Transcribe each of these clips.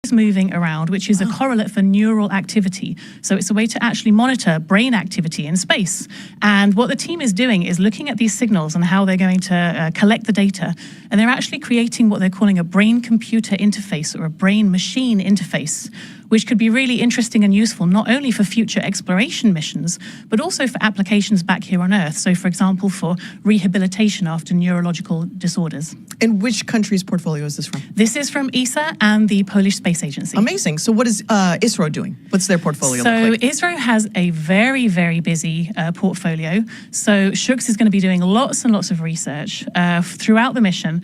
legs moving around, which is a correlate for neural activity. So it's a way to actually monitor brain activity in space. And what the team is doing is looking at these signals and how they're going to collect the data. And they're actually creating what they're calling a brain-computer interface, or a brain-machine interface, which could be really interesting and useful not only for future exploration missions, but also for applications back here on Earth. So, for example, for rehabilitation after neurological disorders. And which country's portfolio is this from? This is from ESA and the Polish Space Agency. Amazing. So what is ISRO doing? What's their portfolio look like? ISRO has a very, very busy portfolio. So Shuks is going to be doing lots and lots of research throughout the mission.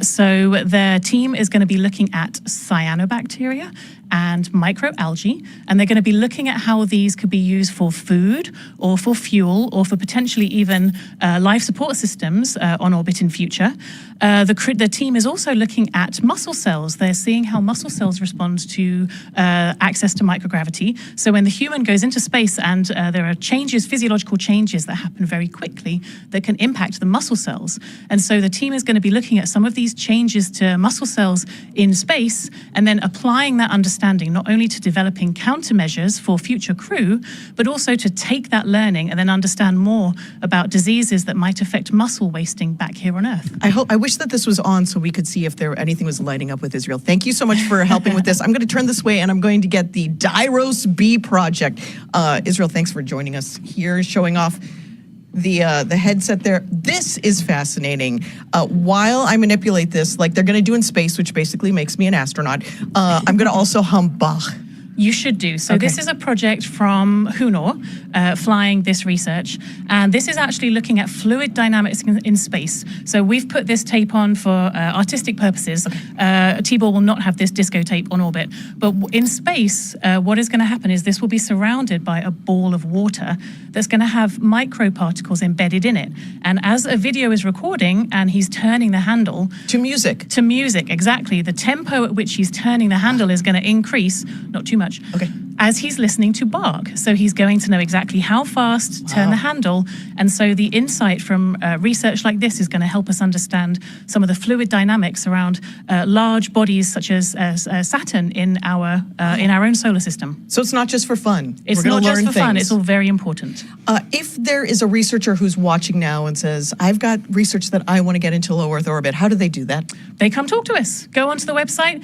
So their team is going to be looking at cyanobacteria and microalgae, and they're going to be looking at how these could be used for food or for fuel or for potentially even life support systems on orbit in future. The team is also looking at muscle cells. They're seeing how muscle cells respond to access to microgravity. So when the human goes into space and there are changes, physiological changes that happen very quickly that can impact the muscle cells. And so the team is going to be looking at some of these changes to muscle cells in space and then applying that understanding not only to developing countermeasures for future crew, but also to take that learning and then understand more about diseases that might affect muscle wasting back here on Earth. I wish that this was on so we could see if anything was lighting up with Israel. Thank you so much for helping with this. I'm going to turn this way and I'm going to get the Dairos-B project. Israel, thanks for joining us here, showing off the headset there. This is fascinating. While I manipulate this, like they're going to do in space, which basically makes me an astronaut, I'm going to also hum Bach. You should do. So This is a project from Hunor, flying this research. And this is actually looking at fluid dynamics in space. So we've put this tape on for artistic purposes. Tibor will not have this disco tape on orbit. But in space, what is going to happen is this will be surrounded by a ball of water that's going to have microparticles embedded in it. And as a video is recording and he's turning the handle... To music. To music, exactly. The tempo at which he's turning the handle is going to increase, not too much, as he's listening to Bach. So he's going to know exactly how fast to turn the handle. And so the insight from research like this is going to help us understand some of the fluid dynamics around large bodies such as Saturn in our own solar system. So it's not just for fun. It's not just for fun. It's all very important. If there is a researcher who's watching now and says, I've got research that I want to get into low Earth orbit, how do they do that? They come talk to us. Go onto the website,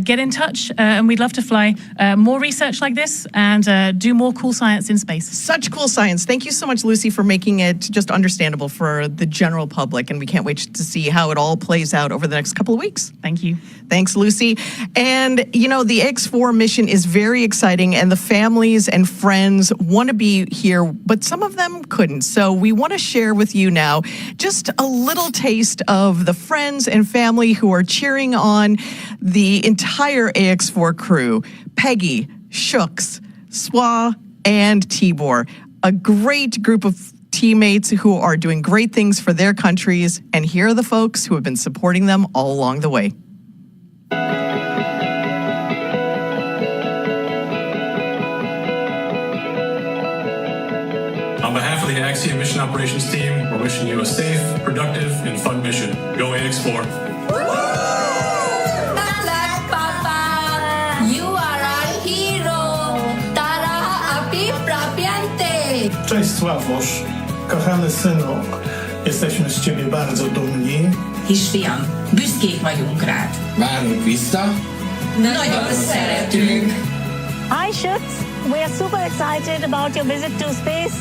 get in touch, and we'd love to fly more research like this and do more cool science in space. Such cool science. Thank you so much, Lucy, for making it just understandable for the general public. And we can't wait to see how it all plays out over the next couple of weeks. Thank you. Thanks, Lucy. And, you know, the X4 mission is very exciting, and the families and friends want to be here, but some of them couldn't. So we want to share with you now just a little taste of the friends and family who are cheering on the entire AX4 crew. Peggy, Shuks, Swa, and Tibor. A great group of teammates who are doing great things for their countries. And here are the folks who have been supporting them all along the way. On behalf of the Axiom Mission Operations team, we're wishing you a safe, productive, and fun mission. Go AX4. Cześć Sławosz, kochany synu, jesteśmy z ciebie bardzo dumni. Kisfiam, büszkék vagyunk rád. Várunk vissza. Nagyon szeretünk. Hi Shuks, we are super excited about your visit to space.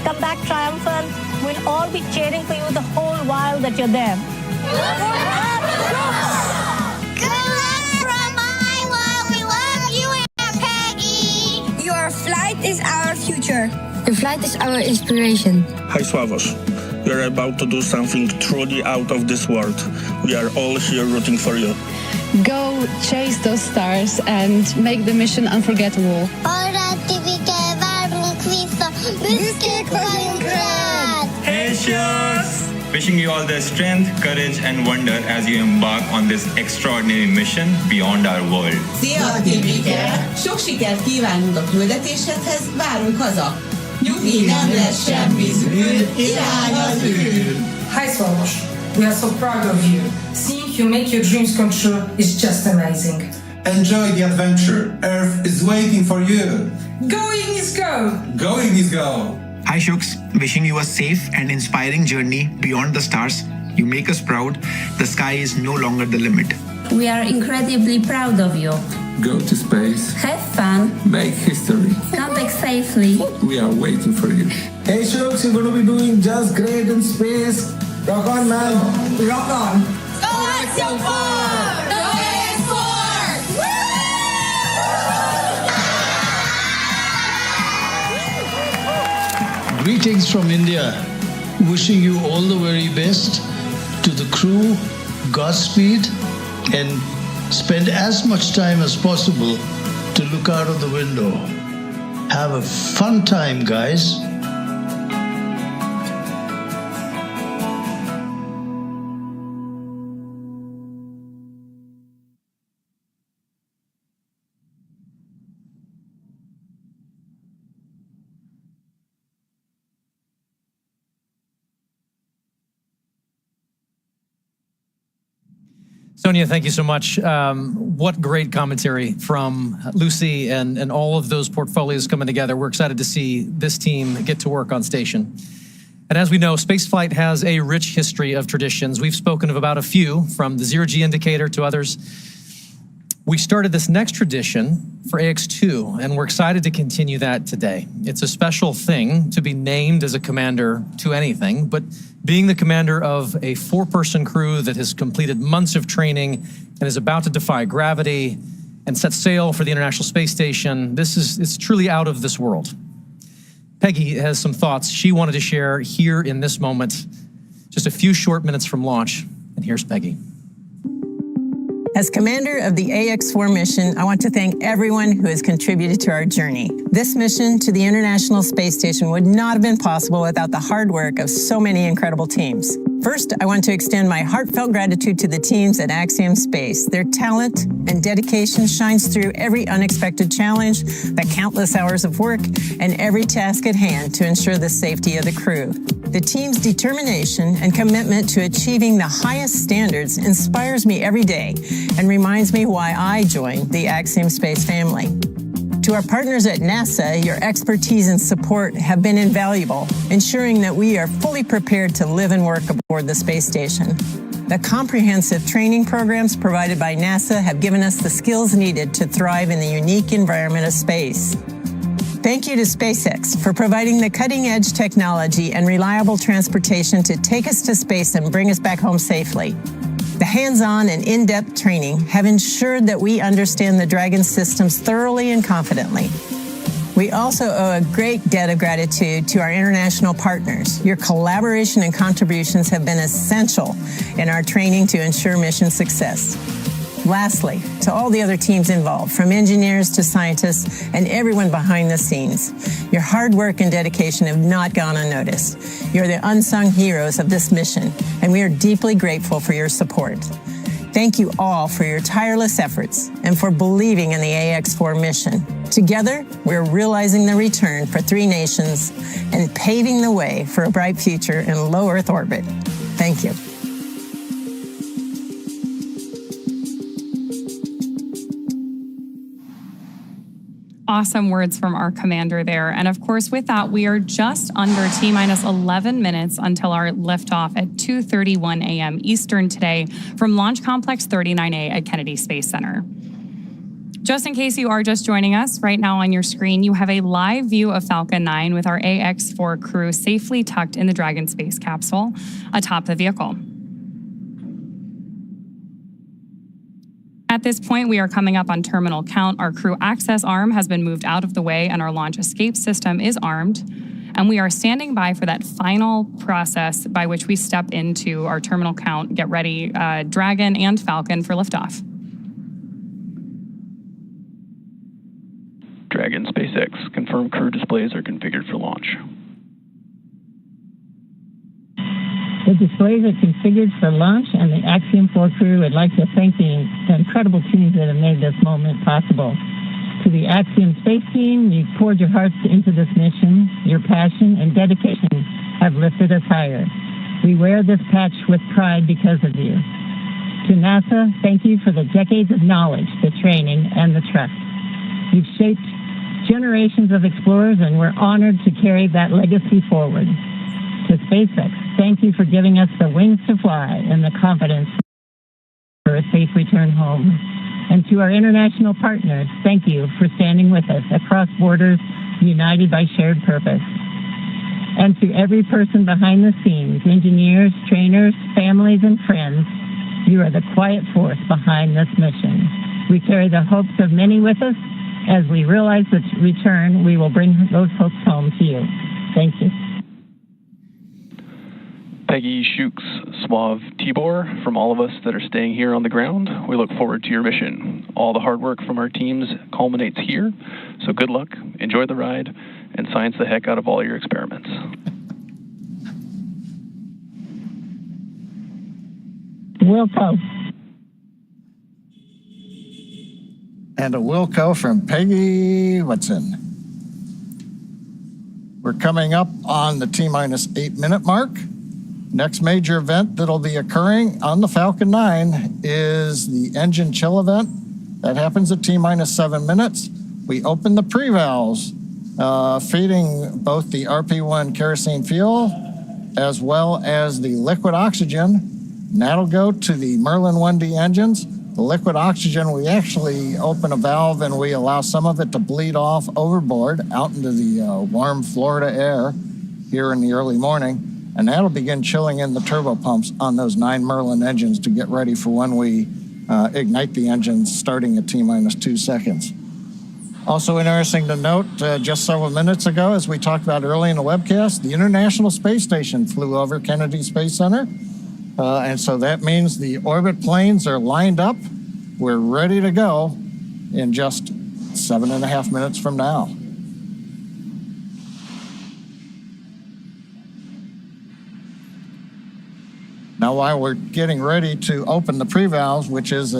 Come back triumphant. We'll all be cheering for you the whole while that you're there. Good luck from Iowa. We love you, Aunt Peggy. Your flight is our future. Your flight is our inspiration. Hi Sławos, we are about to do something truly out of this world. We are all here rooting for you. Go chase those stars and make the mission unforgettable. Hey Shuks! Wishing you all the strength, courage and wonder as you embark on this extraordinary mission beyond our world. Szia, Tibike! Sok sikert kívánunk a küldetésedhez, várunk haza! Nyugi, nem lesz semmi zűr, irány az űr! Hi Swarosh, we are so proud of you. Seeing you make your dreams come true is just amazing. Enjoy the adventure. Earth is waiting for you. Going is go. Going is go. Hi Shooks, wishing you a safe and inspiring journey beyond the stars. You make us proud. The sky is no longer the limit. We are incredibly proud of you. Go to space. Have fun. Make history. Come back safely. We are waiting for you. Hey Shooks, you're going to be doing just great in space. Rock on, man. Rock on. Go Axiom 4! Go AX4! Greetings from India. Wishing you all the very best. To the crew, Godspeed, and spend as much time as possible to look out of the window. Have a fun time, guys. Sonia, thank you so much. What great commentary from Lucy and all of those portfolios coming together. We're excited to see this team get to work on station. And as we know, spaceflight has a rich history of traditions. We've spoken of about a few, from the zero-G indicator to others. We started this next tradition for AX2, and we're excited to continue that today. It's a special thing to be named as a commander to anything, but being the commander of a 4-person crew that has completed months of training and is about to defy gravity and set sail for the International Space Station, it's truly out of this world. Peggy has some thoughts she wanted to share here in this moment, just a few short minutes from launch, and here's Peggy. As commander of the AX4 mission, I want to thank everyone who has contributed to our journey. This mission to the International Space Station would not have been possible without the hard work of so many incredible teams. First, I want to extend my heartfelt gratitude to the teams at Axiom Space. Their talent and dedication shines through every unexpected challenge, the countless hours of work, and every task at hand to ensure the safety of the crew. The team's determination and commitment to achieving the highest standards inspires me every day and reminds me why I joined the Axiom Space family. To our partners at NASA, your expertise and support have been invaluable, ensuring that we are fully prepared to live and work aboard the space station. The comprehensive training programs provided by NASA have given us the skills needed to thrive in the unique environment of space. Thank you to SpaceX for providing the cutting-edge technology and reliable transportation to take us to space and bring us back home safely. The hands-on and in-depth training have ensured that we understand the Dragon systems thoroughly and confidently. We also owe a great debt of gratitude to our international partners. Your collaboration and contributions have been essential in our training to ensure mission success. Lastly, to all the other teams involved, from engineers to scientists and everyone behind the scenes, your hard work and dedication have not gone unnoticed. You're the unsung heroes of this mission, and we are deeply grateful for your support. Thank you all for your tireless efforts and for believing in the AX4 mission. Together, we're realizing the return for 3 nations and paving the way for a bright future in low Earth orbit. Thank you. Awesome words from our commander there. And of course, with that, we are just under T-minus 11 minutes until our liftoff at 2:31 a.m. Eastern today from Launch Complex 39A at Kennedy Space Center. Just in case you are just joining us, right now on your screen, you have a live view of Falcon 9 with our AX4 crew safely tucked in the Dragon space capsule atop the vehicle. At this point, we are coming up on terminal count. Our crew access arm has been moved out of the way and our launch escape system is armed. And we are standing by for that final process by which we step into our terminal count, get ready, Dragon and Falcon for liftoff. Dragon SpaceX, confirmed crew displays are configured for launch. The displays are configured for launch, and the Axiom 4 crew would like to thank the incredible teams that have made this moment possible. To the Axiom Space team, you poured your hearts into this mission. Your passion and dedication have lifted us higher. We wear this patch with pride because of you. To NASA, thank you for the decades of knowledge, the training, and the trust. You've shaped generations of explorers, and we're honored to carry that legacy forward. To SpaceX, thank you for giving us the wings to fly and the confidence for a safe return home. And to our international partners, thank you for standing with us across borders, united by shared purpose. And to every person behind the scenes, engineers, trainers, families, and friends, you are the quiet force behind this mission. We carry the hopes of many with us. As we realize the return, we will bring those hopes home to you. Thank you. Peggy, Shooks, Suave, Tibor, from all of us that are staying here on the ground, we look forward to your mission. All the hard work from our teams culminates here, so good luck, enjoy the ride, and science the heck out of all your experiments. Wilco. And a Wilco from Peggy Watson. We're coming up on the T-minus 8-minute mark. Next major event that'll be occurring on the Falcon 9 is the engine chill event. That happens at T-minus 7 minutes. We open the pre-valves, feeding both the RP1 kerosene fuel as well as the liquid oxygen. And that'll go to the Merlin 1D engines. The liquid oxygen, we actually open a valve and we allow some of it to bleed off overboard out into the warm Florida air here in the early morning. And that'll begin chilling in the turbo pumps on those 9 Merlin engines to get ready for when we ignite the engines starting at T-minus 2 seconds. Also interesting to note, just several minutes ago, as we talked about early in the webcast, the International Space Station flew over Kennedy Space Center. And so that means the orbit planes are lined up. We're ready to go in just 7.5 minutes from now. Now, while we're getting ready to open the pre-valves, which is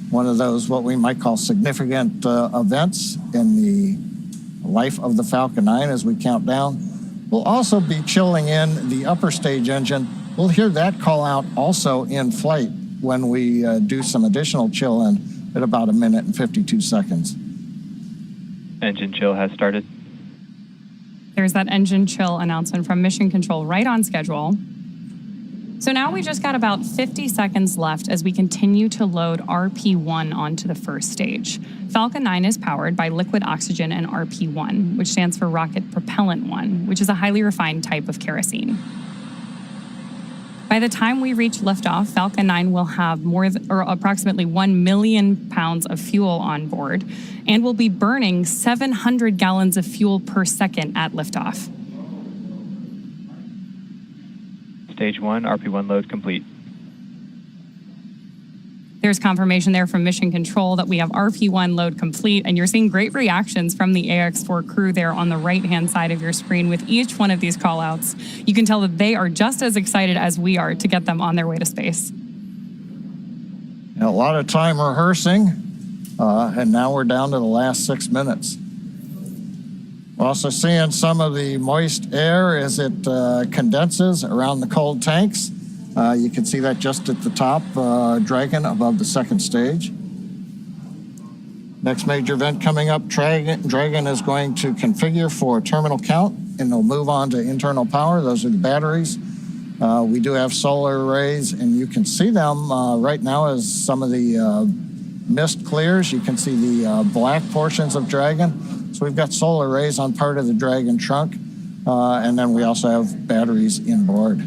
one of those what we might call significant events in the life of the Falcon 9 as we count down, we'll also be chilling in the upper stage engine. We'll hear that call out also in flight when we do some additional chill in at about 1 minute and 52 seconds. Engine chill has started. There's that engine chill announcement from Mission Control right on schedule. So now we just got about 50 seconds left as we continue to load RP1 onto the first stage. Falcon 9 is powered by liquid oxygen and RP1, which stands for Rocket Propellant 1, which is a highly refined type of kerosene. By the time we reach liftoff, Falcon 9 will have approximately 1 million pounds of fuel on board and will be burning 700 gallons of fuel per second at liftoff. Stage 1, RP1 load complete. There's confirmation there from Mission Control that we have RP1 load complete, and you're seeing great reactions from the AX4 crew there on the right-hand side of your screen with each one of these call-outs. You can tell that they are just as excited as we are to get them on their way to space. A lot of time rehearsing, and now we're down to the last 6 minutes. We're also seeing some of the moist air as it condenses around the cold tanks. You can see that just at the top, Dragon above the second stage. Next major event coming up, Dragon is going to configure for terminal count, and they'll move on to internal power. Those are the batteries. We do have solar arrays, and you can see them right now as some of the mist clears. You can see the black portions of Dragon. So we've got solar arrays on part of the Dragon trunk, and then we also have batteries inboard.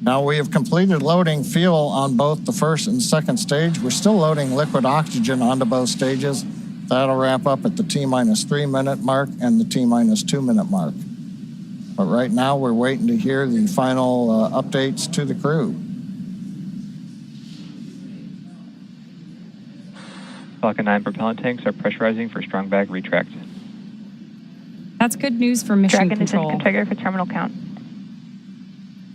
Now we have completed loading fuel on both the first and second stage. We're still loading liquid oxygen onto both stages. That'll wrap up at the T-minus 3 minute mark and the T-minus 2 minute mark. But right now we're waiting to hear the final updates to the crew. Falcon 9 propellant tanks are pressurizing for strong bag retract. That's good news for Mission Dragon Control. is in configure for terminal count.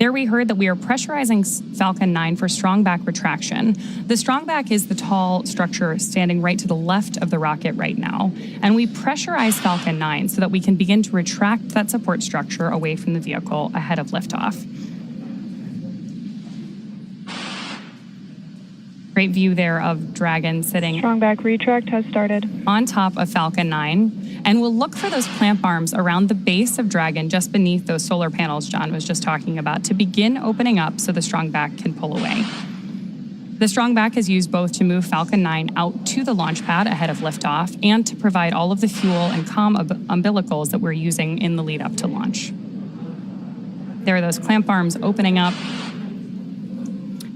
There we heard that we are pressurizing Falcon 9 for strong back retraction. The strong back is the tall structure standing right to the left of the rocket right now. And we pressurize Falcon 9 so that we can begin to retract that support structure away from the vehicle ahead of liftoff. Great view there of Dragon sitting. Strong back retract has started. On top of Falcon 9. And we'll look for those clamp arms around the base of Dragon, just beneath those solar panels John was just talking about, to begin opening up so the strong back can pull away. The strong back is used both to move Falcon 9 out to the launch pad ahead of liftoff and to provide all of the fuel and comm umbilicals that we're using in the lead up to launch. There are those clamp arms opening up.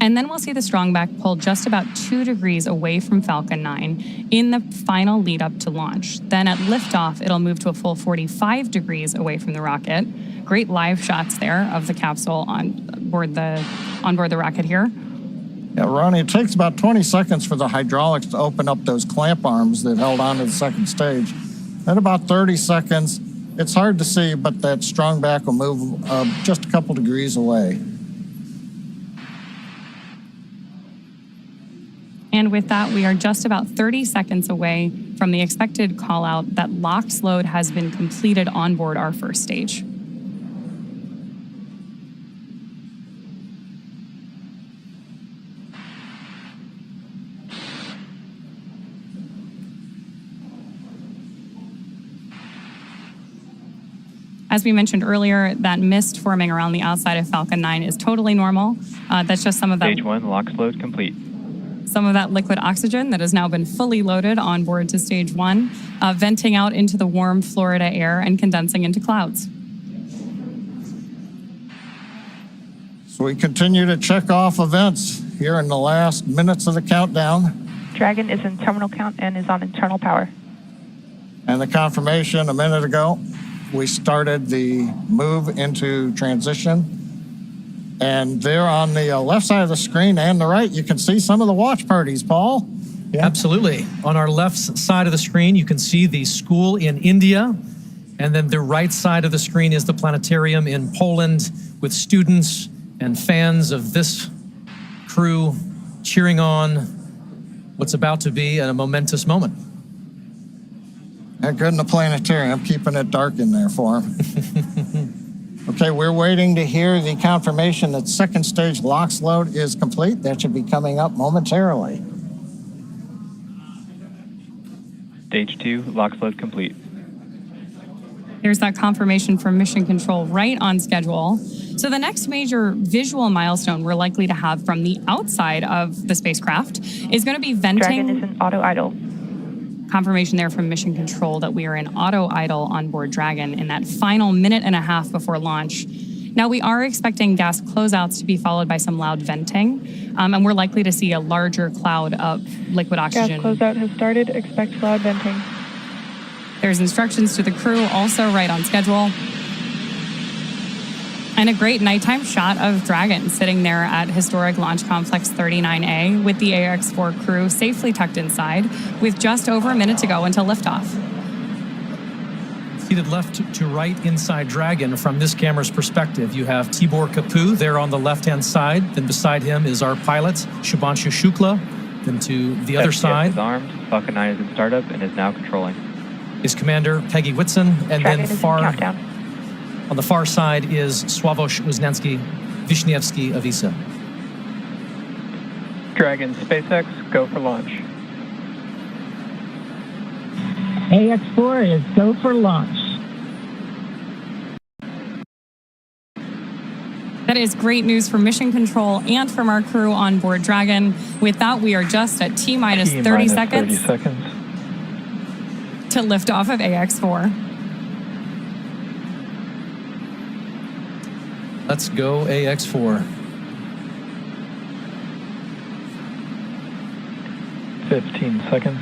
And then we'll see the strong back pull just about 2 degrees away from Falcon 9 in the final lead up to launch. Then at liftoff, it'll move to a full 45 degrees away from the rocket. Great live shots there of the capsule on board the rocket here. Yeah, Ronnie, it takes about 20 seconds for the hydraulics to open up those clamp arms that held on to the second stage. At about 30 seconds, it's hard to see, but that strong back will move just a couple degrees away. And with that, we are just about 30 seconds away from the expected call out that LOX load has been completed on board our first stage. As we mentioned earlier, that mist forming around the outside of Falcon 9 is totally normal. That's just some of that. Stage 1, LOX load complete. Some of that liquid oxygen that has now been fully loaded on board to stage 1, venting out into the warm Florida air and condensing into clouds. So we continue to check off events here in the last minutes of the countdown. Dragon is in terminal count and is on internal power. And the confirmation a minute ago, we started the move into transition. And there on the left side of the screen and the right, you can see some of the watch parties, Paul. Yeah. Absolutely. On our left side of the screen, you can see the school in India. And then the right side of the screen is the planetarium in Poland with students and fans of this crew cheering on what's about to be a momentous moment. That good in the planetarium, keeping it dark in there for them. Okay, we're waiting to hear the confirmation that second stage LOX load is complete. That should be coming up momentarily. Stage 2, LOX load complete. There's that confirmation from Mission Control right on schedule. So the next major visual milestone we're likely to have from the outside of the spacecraft is going to be venting. Dragon is in auto idle. Confirmation there from Mission Control that we are in auto idle on board Dragon in that final minute and a half before launch. Now we are expecting gas closeouts to be followed by some loud venting, and we're likely to see a larger cloud of liquid oxygen. Gas closeout has started. Expect loud venting. There's instructions to the crew, also right on schedule. And a great nighttime shot of Dragon sitting there at historic Launch Complex 39A with the AX-4 crew safely tucked inside with just over a minute to go until liftoff. Seated left to right inside Dragon from this camera's perspective, you have Tibor Kapu there on the left-hand side. Then beside him is our pilot, Shubhanshu Shukla. Then to the other side is armed. Falcon 9 is in startup and is now controlling. Is Commander Peggy Whitson. And Dragon then is in countdown. on the far side is Sławosz Wisniewski of ESA. Dragon SpaceX, go for launch. AX4 is go for launch. That is great news for Mission Control and from our crew on board Dragon. With that, we are just at T-minus 30 seconds. 30 seconds. To lift off of AX4. Let's go AX4. 15 seconds.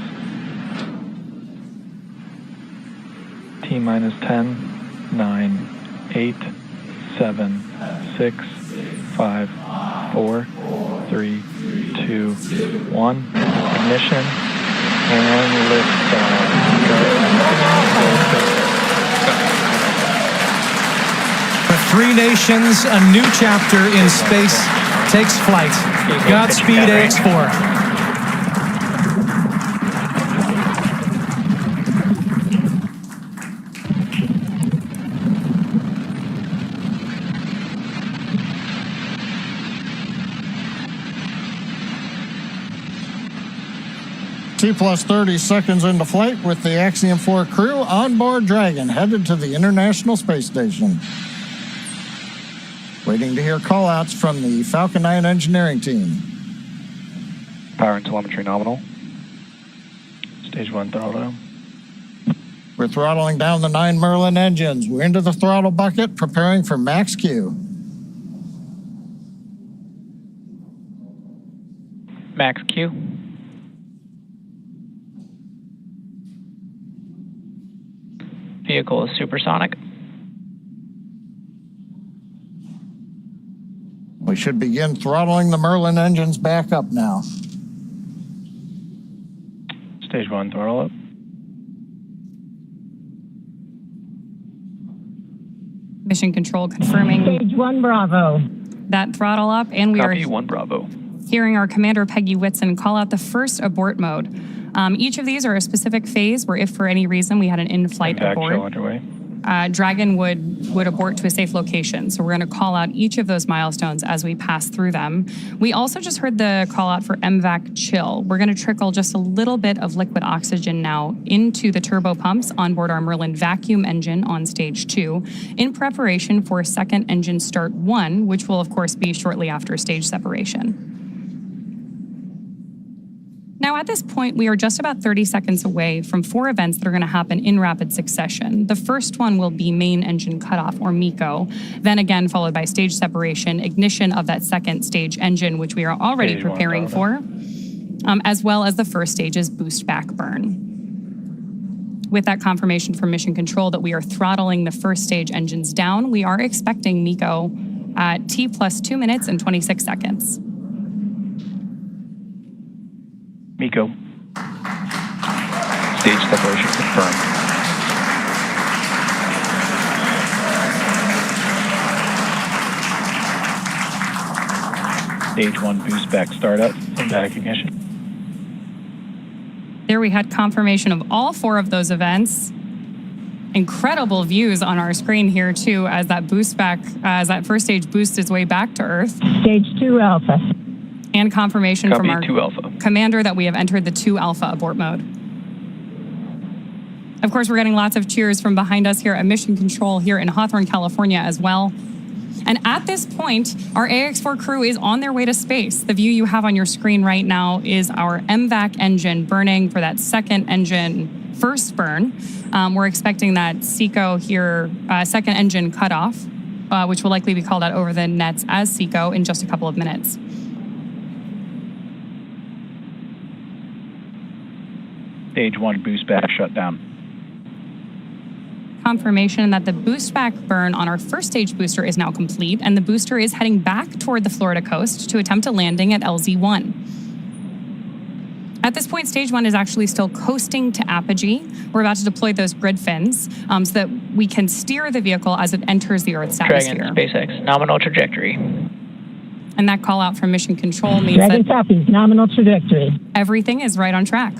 T-minus 10, 9, 8, 7, 6, 5, 4, 3, 2, 1. Ignition and lift. Three nations, a new chapter in space takes flight. Godspeed, AX4. T plus 30 seconds into flight with the Axiom 4 crew on board Dragon, headed to the International Space Station. Waiting to hear callouts from the Falcon 9 engineering team. Power and telemetry nominal. Stage 1 throttle down. We're throttling down the 9 Merlin engines. We're into the throttle bucket, preparing for max Q. Max Q. Vehicle is supersonic. We should begin throttling the Merlin engines back up now. Stage 1 throttle up. Mission control confirming. Stage 1 Bravo. That throttle up, and we Copy, are 1 Bravo. hearing our Commander Peggy Whitson call out the first abort mode. Each of these are a specific phase where if for any reason we had an in-flight abort, underway. Dragon would abort to a safe location. So we're going to call out each of those milestones as we pass through them. We also just heard the call out for MVAC chill. We're going to trickle just a little bit of liquid oxygen now into the turbo pumps on board our Merlin vacuum engine on stage 2 in preparation for second engine start 1, which will of course be shortly after stage separation. Now, at this point, we are just about 30 seconds away from 4 events that are going to happen in rapid succession. The first one will be main engine cutoff, or MECO, then again followed by stage separation, ignition of that second stage engine, which we are already Stage preparing for, as well as the first stage's boost back burn. With that confirmation from Mission Control that we are throttling the first stage engines down, we are expecting MECO at T plus 2 minutes and 26 seconds. MECO. Stage separation confirmed. Stage 1 boost back startup and back ignition. There we had confirmation of all 4 of those events. Incredible views on our screen here too as that boost back, as that first stage boosts its way back to Earth. Stage 2 Alpha. And confirmation Copy, from our 2 Alpha. commander that we have entered the 2 Alpha abort mode. Of course, we're getting lots of cheers from behind us here at Mission Control here in Hawthorne, California as well. And at this point, our AX4 crew is on their way to space. The view you have on your screen right now is our MVAC engine burning for that second engine first burn. We're expecting that SECO here, second engine cutoff, which will likely be called out over the nets as SECO in just a couple of minutes. Stage 1 boost back shut down. Confirmation that the boost back burn on our first stage booster is now complete, and the booster is heading back toward the Florida coast to attempt a landing at LZ1. At this point, stage 1 is actually still coasting to apogee. We're about to deploy those grid fins so that we can steer the vehicle as it enters the Earth's atmosphere. Dragon, SpaceX, nominal trajectory. And that call out from Mission Control means Dragon that copies, nominal trajectory. everything is right on track.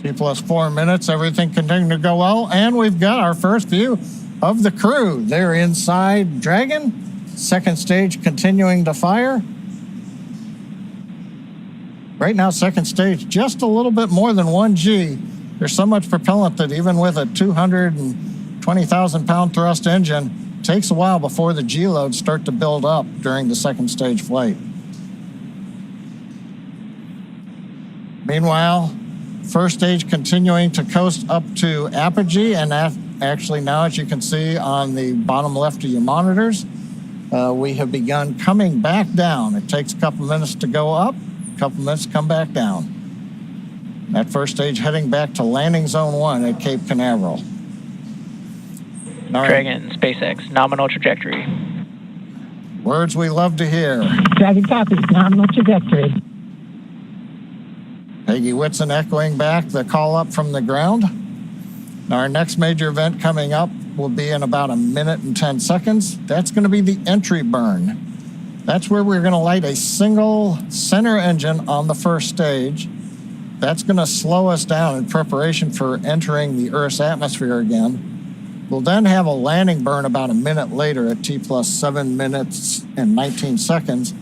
T plus 4 minutes, everything continuing to go well, and we've got our first view of the crew. They're inside Dragon, second stage continuing to fire. Right now, second stage, just a little bit more than 1G. There's so much propellant that even with a 220,000-pound thrust engine, it takes a while before the G loads start to build up during the second stage flight. Meanwhile, first stage continuing to coast up to apogee, and actually now, as you can see on the bottom left of your monitors, we have begun coming back down. It takes a couple minutes to go up, a couple minutes to come back down. That first stage heading back to landing zone 1 at Cape Canaveral. All right. Dragon, SpaceX, nominal trajectory. Words we love to hear. Dragon copies, nominal trajectory. Peggy Whitson echoing back the call up from the ground. Now our next major event coming up will be in about 1 minute and 10 seconds. That's going to be the entry burn. That's where we're going to light a single center engine on the first stage. That's going to slow us down in preparation for entering the Earth's atmosphere again. We'll then have a landing burn about 1 minute later at T plus 7 minutes and 19 seconds.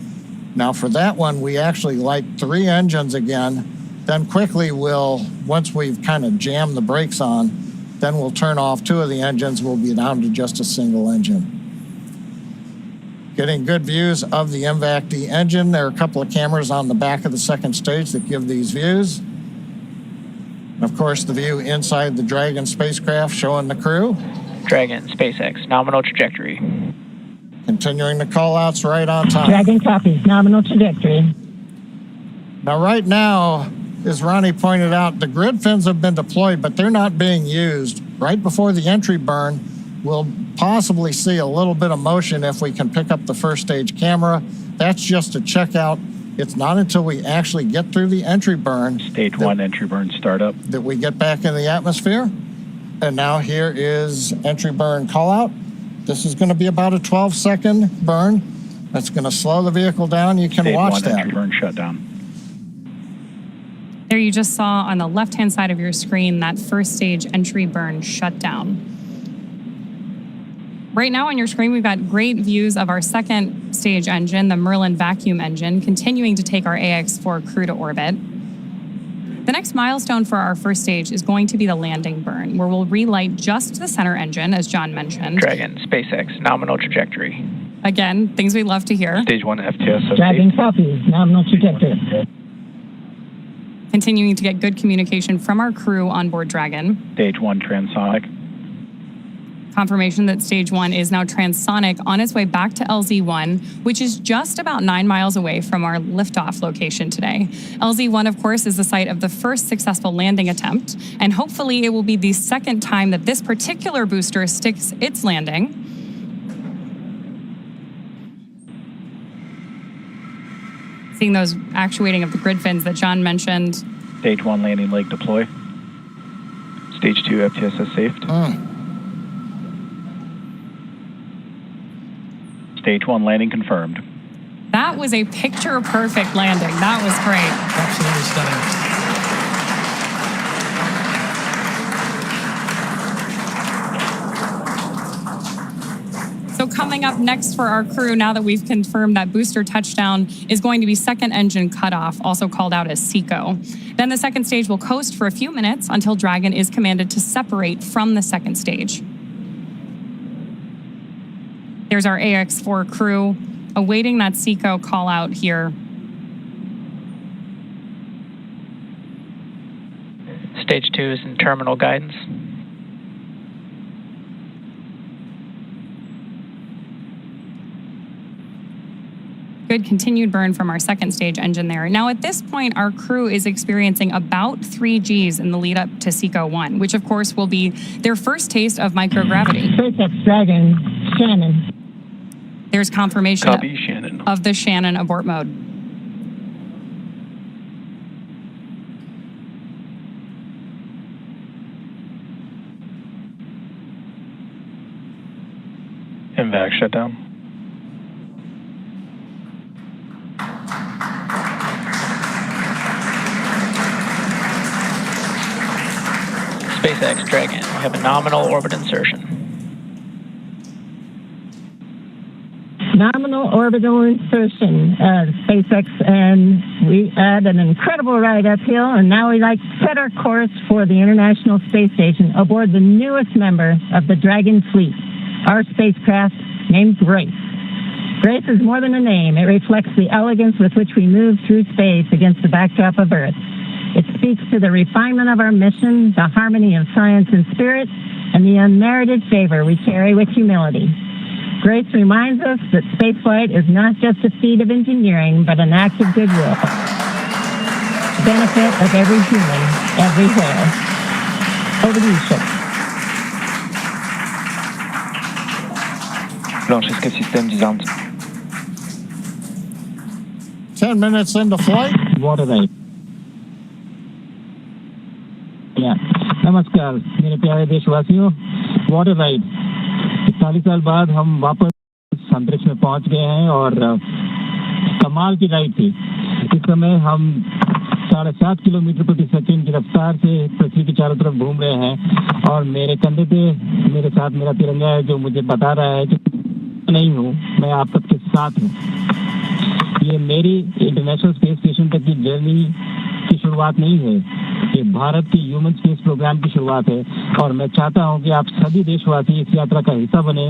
Now for that one, we actually light 3 engines again. Then quickly once we've kind of jammed the brakes on, then we'll turn off 2 of the engines. We'll be down to just a single engine. Getting good views of the MVAC-D engine. There are a couple of cameras on the back of the second stage that give these views. And of course, the view inside the Dragon spacecraft showing the crew. Dragon, SpaceX, nominal trajectory. Continuing the call-outs right on time. Dragon copies, nominal trajectory. Now, right now, as Ronnie pointed out, the grid fins have been deployed, but they're not being used. Right before the entry burn, we'll possibly see a little bit of motion if we can pick up the first stage camera. That's just a checkout. It's not until we actually get through the entry burn, Stage 1 entry burn startup, that we get back in the atmosphere. And now here is entry burn call out. This is going to be about a 12-second burn. That's going to slow the vehicle down. You can watch that. Entry burn shutdown. There you just saw on the left-hand side of your screen that first stage entry burn shutdown. Right now on your screen, we've got great views of our second stage engine, the Merlin vacuum engine, continuing to take our AX-4 crew to orbit. The next milestone for our first stage is going to be the landing burn, where we'll relight just the center engine, as John mentioned. Dragon, SpaceX, nominal trajectory. Again, things we love to hear. Stage 1 FTS. Dragon copies, nominal trajectory. Continuing to get good communication from our crew on board Dragon. Stage 1 transonic. Confirmation that Stage 1 is now transonic on its way back to LZ-1, which is just about 9 miles away from our liftoff location today. LZ-1, of course, is the site of the first successful landing attempt, and hopefully it will be the second time that this particular booster sticks its landing. Seeing those actuating of the grid fins that John mentioned. Stage 1 landing leg deploy. Stage 2 FTSS safed. Stage 1 landing confirmed. That was a picture-perfect landing. That was great. Absolutely stunning. So coming up next for our crew, now that we've confirmed that booster touchdown, is going to be second engine cutoff, also called out as SECO. Then the second stage will coast for a few minutes until Dragon is commanded to separate from the second stage. There's our AX-4 crew awaiting that SECO call out here. Stage 2 is in terminal guidance. Good continued burn from our second stage engine there. Now at this point, our crew is experiencing about 3 Gs in the lead up to SECO 1, which of course will be their first taste of microgravity. SpaceX Dragon, Shannon. There's confirmation Copy, Shannon. of the Shannon abort mode. MVAC shutdown. SpaceX Dragon, we have a nominal orbit insertion. Nominal orbital insertion, SpaceX, and we had an incredible ride uphill, and now we like to set our course for the International Space Station aboard the newest member of the Dragon fleet, our spacecraft named Grace. Grace is more than a name. It reflects the elegance with which we move through space against the backdrop of Earth. It speaks to the refinement of our mission, the harmony of science and spirit, and the unmerited favor we carry with humility. Grace reminds us that spaceflight is not just a feat of engineering, but an act of goodwill. Benefit of every human, everywhere. Over to you, Chip. Blanchesque système disarmed. 10 minutes into flight. Water rate. Yeah. नमस्कार मेरे प्यारे देशवासियों water ride 40 साल बाद हम वापस अंतरिक्ष में पहुंच गए हैं और कमाल की राइड थी। इस समय हम 7.5 किलोमीटर प्रति सेकंड की रफ्तार से पृथ्वी के चारों तरफ घूम रहे हैं और मेरे कंधे पे मेरे साथ मेरा तिरंगा है जो मुझे बता रहा है कि नहीं हूँ, मैं आप सबके साथ हूँ। ये मेरी इंटरनेशनल स्पेस स्टेशन तक की जर्नी की शुरुआत नहीं है, ये भारत के ह्यूमन स्पेस प्रोग्राम की शुरुआत है और मैं चाहता हूं कि आप सभी देशवासी इस यात्रा का हिस्सा बने।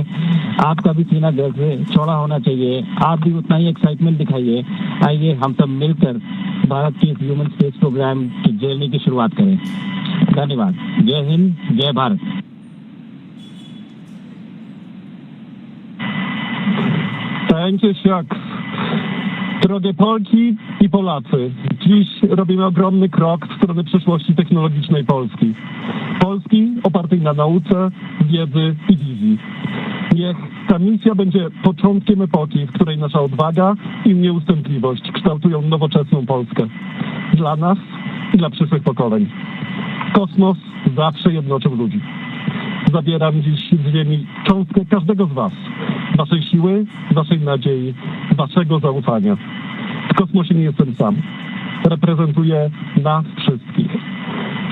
आपका भी सीना गर्व से चौड़ा होना चाहिए, आप भी उतना ही एक्साइटमेंट दिखाइए। आइए हम सब मिलकर भारत के इस ह्यूमन स्पेस प्रोग्राम की जर्नी की शुरुआत करें। धन्यवाद। जय हिंद, जय Bharat. Thank you, Shucks. Drogie Polki i Polacy, dziś robimy ogromny krok w stronę przyszłości technologicznej Polski. Polski opartej na nauce, wiedzy i wizji. Niech ta misja będzie początkiem epoki, w której nasza odwaga i nieustępliwość kształtują nowoczesną Polskę. Dla nas i dla przyszłych pokoleń. Kosmos zawsze jednoczył ludzi. Zabieram dziś z ziemi cząstkę każdego z was. Waszej siły, waszej nadziei, waszego zaufania. W kosmosie nie jestem sam. Reprezentuję nas wszystkich.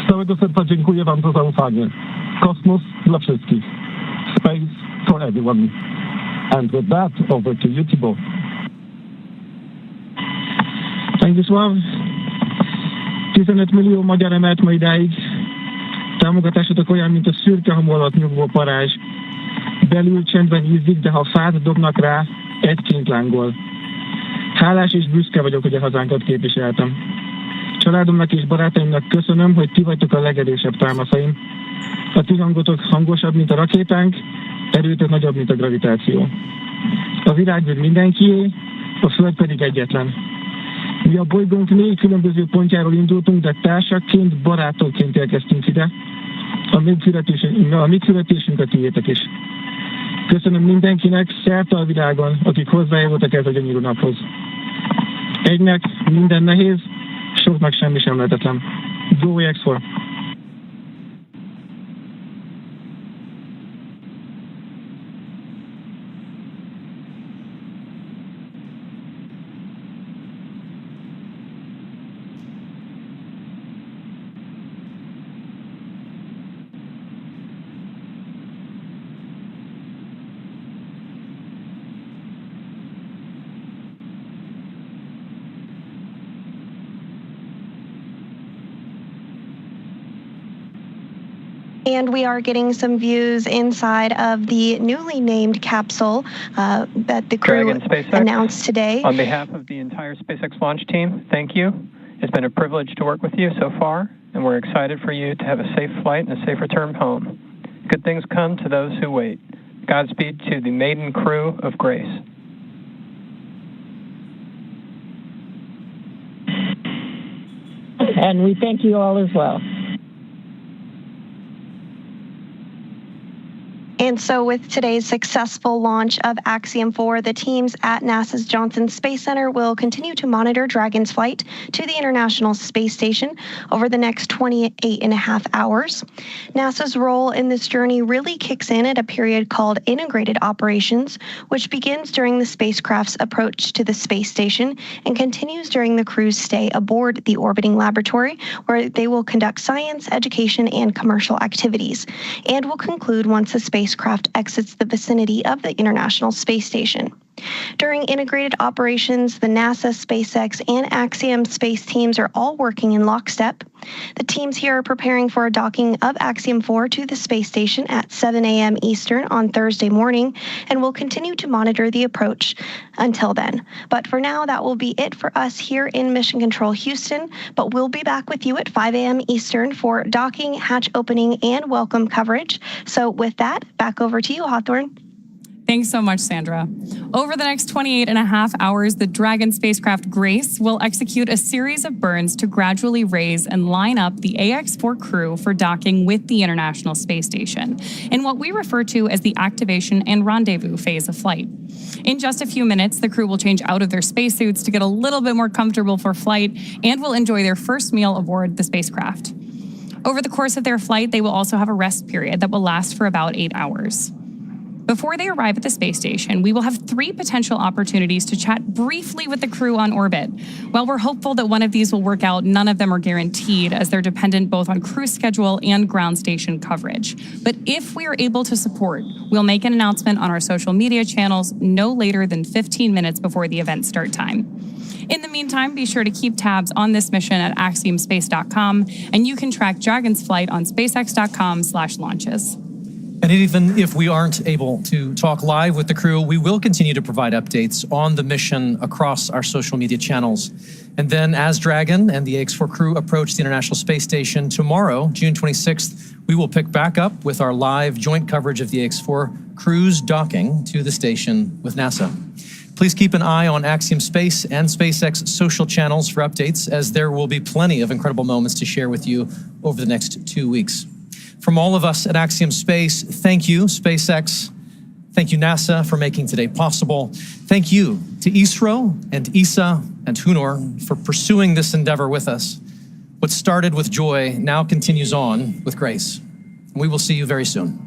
Z całego serca dziękuję wam za zaufanie. Kosmos dla wszystkich. Space for everyone. And with that, over to you, Thibaut. Thank you, Sław. 15 millió magyar emelt ma idáig. Támogatásotok olyan, mint a szürke hamu alatt nyugvó parázs. Belül csendben ízzik, de ha fát dobnak rá, egy kint lángol. Hálás és büszke vagyok, hogy a hazánkat képviseltem. Családomnak és barátaimnak köszönöm, hogy ti vagytok a legerősebb támaszaim. A ti hangotok hangosabb, mint a rakétánk, erőtök nagyobb, mint a gravitáció. A világ mindenkié, a Föld pedig egyetlen. Mi a bolygónk 4 különböző pontjáról indultunk, de társakként, barátokként érkeztünk ide. A mi születésünk a tiétek is. Köszönöm mindenkinek szerte a világon, akik hozzájárultak ez a gyönyörű naphoz. Egynek minden nehéz, soknak semmi sem lehetetlen. Go X4! And we are getting some views inside of the newly named capsule that the crew announced today. On behalf of the entire SpaceX launch team, thank you. It's been a privilege to work with you so far, and we're excited for you to have a safe flight and a safe return home. Good things come to those who wait. Godspeed to the maiden crew of Grace. And we thank you all as well. And so with today's successful launch of Axiom 4, the teams at NASA's Johnson Space Center will continue to monitor Dragon's flight to the International Space Station over the next 28.5 hours. NASA's role in this journey really kicks in at a period called integrated operations, which begins during the spacecraft's approach to the space station and continues during the crew's stay aboard the orbiting laboratory, where they will conduct science, education, and commercial activities, and will conclude once the spacecraft exits the vicinity of the International Space Station. During integrated operations, the NASA, SpaceX, and Axiom space teams are all working in lockstep. The teams here are preparing for a docking of Axiom 4 to the space station at 7 a.m. Eastern on Thursday morning, and will continue to monitor the approach until then. But for now, that will be it for us here in Mission Control Houston, but we'll be back with you at 5 a.m. Eastern for docking, hatch opening, and welcome coverage. So with that, back over to you, Hawthorne. Thanks so much, Sandra. Over the next 28.5 hours, the Dragon spacecraft Grace will execute a series of burns to gradually raise and line up the AX-4 crew for docking with the International Space Station in what we refer to as the activation and rendezvous phase of flight. In just a few minutes, the crew will change out of their spacesuits to get a little bit more comfortable for flight and will enjoy their first meal aboard the spacecraft. Over the course of their flight, they will also have a rest period that will last for about 8 hours. Before they arrive at the space station, we will have 3 potential opportunities to chat briefly with the crew on orbit. While we're hopeful that one of these will work out, none of them are guaranteed, as they're dependent both on crew schedule and ground station coverage. But if we are able to support, we'll make an announcement on our social media channels no later than 15 minutes before the event start time. In the meantime, be sure to keep tabs on this mission at axiomspace.com, and you can track Dragon's flight on spacex.com/launches. And even if we aren't able to talk live with the crew, we will continue to provide updates on the mission across our social media channels. And then as Dragon and the AX4 crew approach the International Space Station tomorrow, June 26th, we will pick back up with our live joint coverage of the AX4 crew's docking to the station with NASA. Please keep an eye on Axiom Space and SpaceX social channels for updates, as there will be plenty of incredible moments to share with you over the next 2 weeks. From all of us at Axiom Space, thank you, SpaceX. Thank you, NASA, for making today possible. Thank you to ISRO and ESA and Hunor for pursuing this endeavor with us. What started with joy now continues on with grace. We will see you very soon.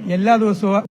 എല്ലാ ദിവസവും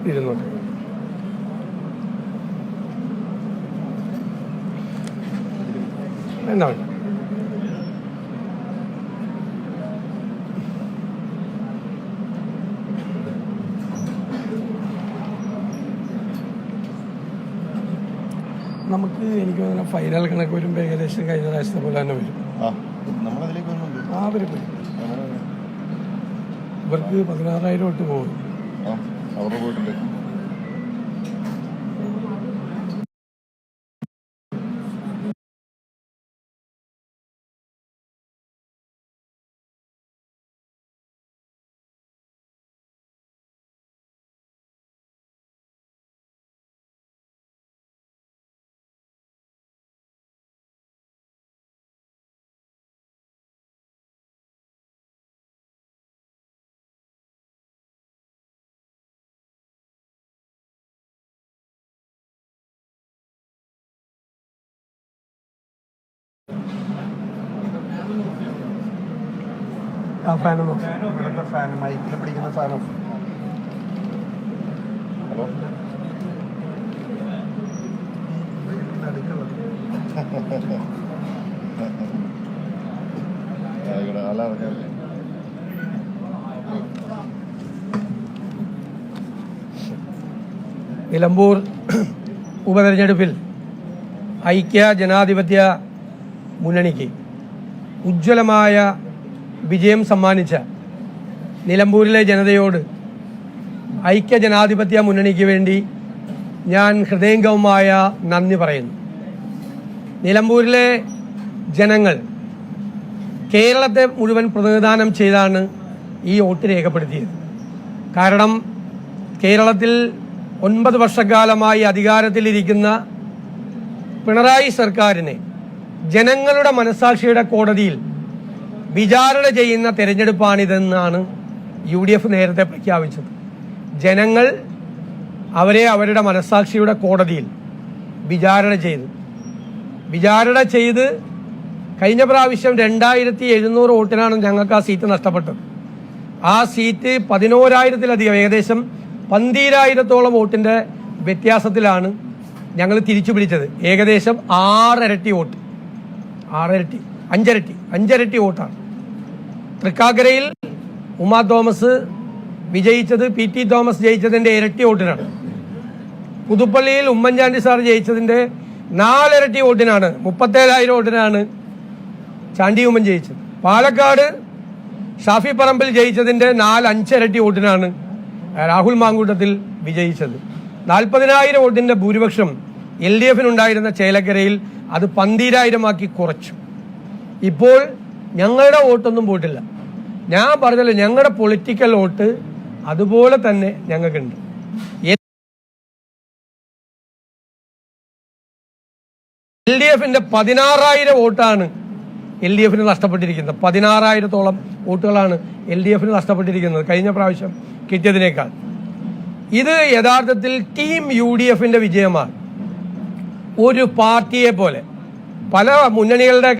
200. എന്താണ് നമുക്ക് എനിക്ക് തോന്നുന്ന final കണക്ക് വരുമ്പോൾ ഏകദേശം കഴിഞ്ഞ പ്രാവശ്യത്തെ പോലെ തന്നെ വരും. വരും ഇവർക്ക് 16,000 തൊട്ട് പോകും. ആ ഫാനൊന്നും ഇവിടുത്തെ ഫാൻ മൈക്കിൽ പിടിക്കുന്ന ഫാനോ ഹലോ നിലമ്പൂർ ഉപതെരഞ്ഞെടുപ്പിൽ ഐക്യ ജനാധിപത്യ മുന്നണിക്ക് ഉജ്ജ്വലമായ വിജയം സമ്മാനിച്ച നിലമ്പൂരിലെ ജനതയോട് ഐക്യ ജനാധിപത്യ മുന്നണിക്ക് വേണ്ടി ഞാൻ ഹൃദയംഗമമായ നന്ദി പറയുന്നു. നിലമ്പൂരിലെ ജനങ്ങൾ കേരളത്തെ മുഴുവൻ പ്രതിനിധാനം ചെയ്താണ് ഈ വോട്ട് രേഖപ്പെടുത്തിയത്. കാരണം കേരളത്തിൽ 9 വർഷക്കാലമായി അധികാരത്തിലിരിക്കുന്ന പിണറായി സർക്കാരിനെ ജനങ്ങളുടെ മനസാക്ഷിയുടെ കോടതിയിൽ വിചാരണ ചെയ്യുന്ന തെരഞ്ഞെടുപ്പാണിതെന്നാണ് UDF നേരത്തെ പ്രഖ്യാപിച്ചത്. ജനങ്ങൾ അവരെ അവരുടെ മനസാക്ഷിയുടെ കോടതിയിൽ വിചാരണ ചെയ്ത് കഴിഞ്ഞ പ്രാവശ്യം 2700 വോട്ടിനാണ് ഞങ്ങൾക്ക് ആ സീറ്റ് നഷ്ടപ്പെട്ടത്. ആ സീറ്റ് 11,000-ലധികം ഏകദേശം 12,000-ഓളം വോട്ടിൻ്റെ വ്യത്യാസത്തിലാണ് ഞങ്ങൾ തിരിച്ചു പിടിച്ചത്. ഏകദേശം 6 ഇരട്ടി വോട്ട്, 5 ഇരട്ടി വോട്ടാണ്. തൃക്കാക്കരയിൽ ഉമാ തോമസ് വിജയിച്ചത് PT തോമസ് ജയിച്ചതിൻ്റെ ഇരട്ടി വോട്ടിനാണ്. പുതുപ്പള്ളിയിൽ ഉമ്മൻചാണ്ടി സാർ ജയിച്ചതിൻ്റെ 4 ഇരട്ടി വോട്ടിനാണ്, 37,000 വോട്ടിനാണ് ചാണ്ടി ഉമ്മൻ ജയിച്ചത്. പാലക്കാട് ഷാഫി പറമ്പിൽ ജയിച്ചതിൻ്റെ 4-5 ഇരട്ടി വോട്ടിനാണ് രാഹുൽ മാങ്കൂട്ടത്തിൽ വിജയിച്ചത്. 40,000 വോട്ടിൻ്റെ ഭൂരിപക്ഷം LDF-നുണ്ടായിരുന്ന ചേലക്കരയിൽ അത് 12,000-ആക്കി കുറച്ചു. ഇപ്പോൾ ഞങ്ങളുടെ വോട്ടൊന്നും പോയിട്ടില്ല. ഞാൻ പറഞ്ഞല്ലോ, ഞങ്ങളുടെ പൊളിറ്റിക്കൽ വോട്ട് അതുപോലെ തന്നെ ഞങ്ങൾക്കുണ്ട്. LDF-ന്റെ 16,000 വോട്ടാണ് LDF-ന് നഷ്ടപ്പെട്ടിരിക്കുന്നത്. 16,000-ഓളം വോട്ടുകളാണ് LDF-ന് നഷ്ടപ്പെട്ടിരിക്കുന്നത് കഴിഞ്ഞ പ്രാവശ്യം കിട്ടിയതിനേക്കാൾ. ഇത് യഥാർത്ഥത്തിൽ ടീം UDF-ന്റെ വിജയമാണ്. ഒരു പാർട്ടിയെ പോലെ പല മുന്നണികളുടെ